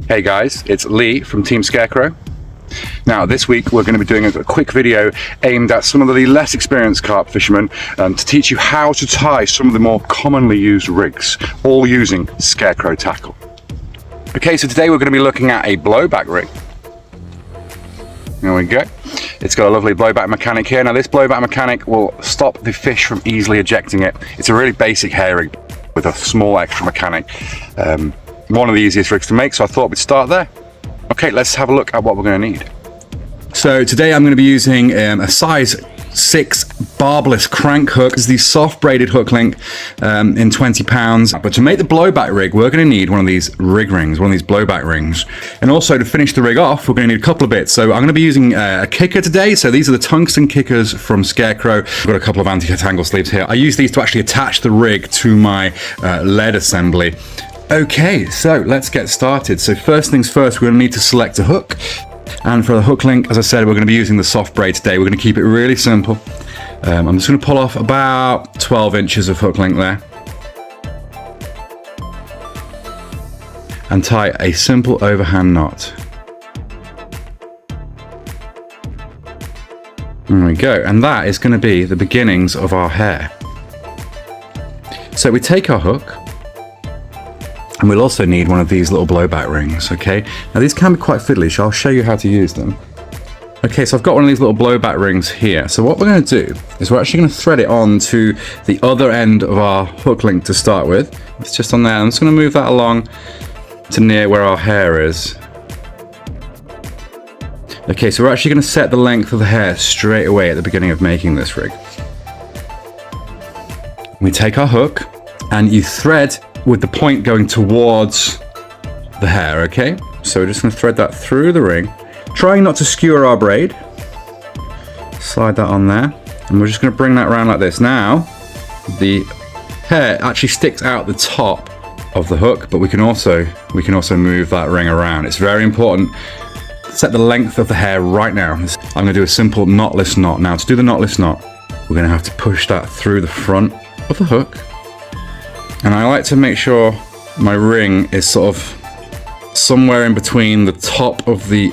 Hey guys, it's Lee from Team Scarecrow. Now this week we're going to be doing a quick video aimed at some of the less experienced carp fishermen to teach you how to tie some of the more commonly used rigs, all using Scarecrow tackle. Okay, so today we're going to be looking at a blowback rig. There we go. It's got a lovely blowback mechanic here. Now this blowback mechanic will stop the fish from easily ejecting it. It's a really basic hair rig with a small extra mechanic. One of the easiest rigs to make, so I thought we'd start there. Okay, let's have a look at what we're going to need. So today I'm going to be using a size 6 barbless crank hook. This is the soft braided hook link in 20 pounds. But to make the blowback rig, we're going to need one of these rig rings, one of these blowback rings. And also to finish the rig off, we're going to need a couple of bits. So I'm going to be using a kicker today. So these are the tungsten kickers from Scarecrow. I've got a couple of anti-tangle sleeves here. I use these to actually attach the rig to my lead assembly. Okay, so let's get started. So first things first, we're going to need to select a hook. And for the hook link, as I said, we're going to be using the soft braid today. We're going to keep it really simple. I'm just going to pull off about 12 inches of hook link there. And tie a simple overhand knot. There we go. And that is going to be the beginnings of our hair. So we take our hook. And we'll also need one of these little blowback rings, okay? Now these can be quite fiddly, so I'll show you how to use them. Okay, so I've got one of these little blowback rings here. So what we're going to do is we're actually going to thread it on to the other end of our hook link to start with. It's just on there. I'm just going to move that along to near where our hair is. Okay, so we're actually going to set the length of the hair straight away at the beginning of making this rig. We take our hook and you thread with the point going towards the hair, okay? So we're just going to thread that through the ring, trying not to skewer our braid. Slide that on there, and we're just going to bring that around like this. Now, the hair actually sticks out the top of the hook, but we can also move that ring around. It's very important. Set the length of the hair right now. I'm going to do a simple knotless knot. Now, to do the knotless knot, we're going to have to push that through the front of the hook. And I like to make sure my ring is sort of somewhere in between the top of the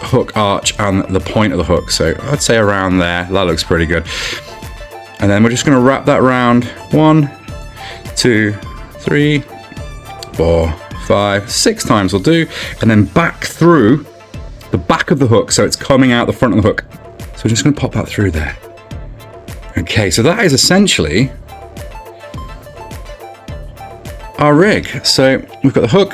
hook arch and the point of the hook. So I'd say around there. That looks pretty good. And then we're just going to wrap that around 1, 2, 3, 4, 5, 6 times will do. And then back through the back of the hook. So it's coming out the front of the hook. So we're just going to pop that through there. Okay, so that is essentially our rig. So we've got the hook,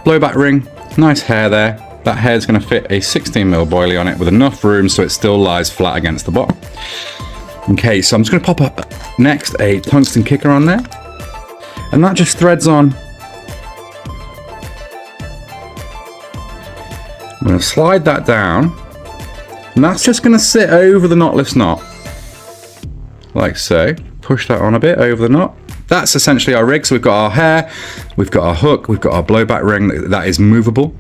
blowback ring, nice hair there. That hair is going to fit a 16mm boilie on it with enough room so it still lies flat against the bottom. Okay, so I'm just going to pop up next a tungsten kicker on there, and that just threads on. I'm going to slide that down, and that's just going to sit over the knotless knot, like so. Push that on a bit over the knot. That's essentially our rig. So we've got our hair, we've got our hook, we've got our blowback ring that is movable.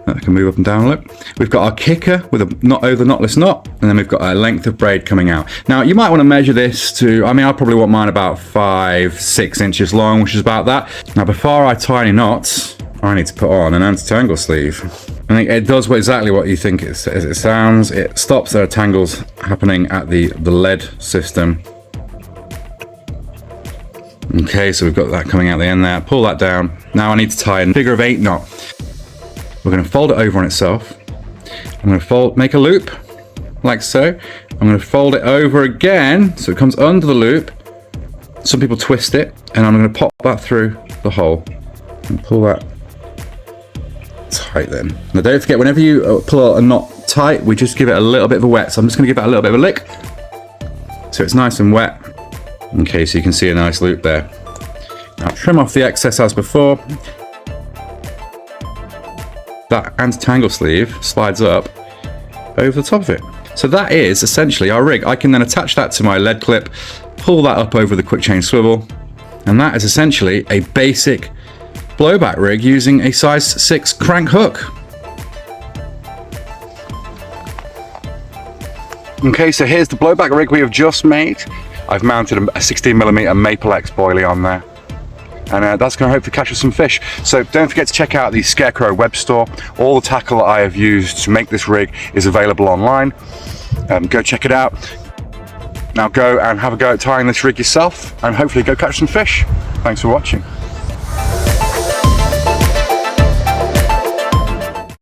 That can move up and down a little. We've got our kicker with a knot over the knotless knot, and then we've got a length of braid coming out. Now you might want to measure this to, I probably want mine about 5-6 inches long, which is about that. Now before I tie any knots, I need to put on an anti-tangle sleeve. I think it does exactly what you think it sounds. It stops there are tangles happening at the lead system. Okay, so we've got that coming out the end there. Pull that down. Now I need to tie a figure of 8 knot. We're going to fold it over on itself. I'm going to make a loop, like so. I'm going to fold it over again, so it comes under the loop. Some people twist it, and I'm going to pop that through the hole and pull that tight then. Now don't forget, whenever you pull a knot tight, we just give it a little bit of a wet. So I'm just going to give it a little bit of a lick, so it's nice and wet. Okay, so you can see a nice loop there. Now trim off the excess as before. That anti-tangle sleeve slides up over the top of it. So that is essentially our rig. I can then attach that to my lead clip, pull that up over the quick chain swivel, and that is essentially a basic blowback rig using a size 6 crank hook. Okay, so here's the blowback rig we have just made. I've mounted a 16mm Maple X boilie on there. and that's going to hopefully catch us some fish. So don't forget to check out the Scarecrow web store. All the tackle that I have used to make this rig is available online. Go check it out. Now go and have a go at tying this rig yourself, and hopefully go catch some fish. Thanks for watching.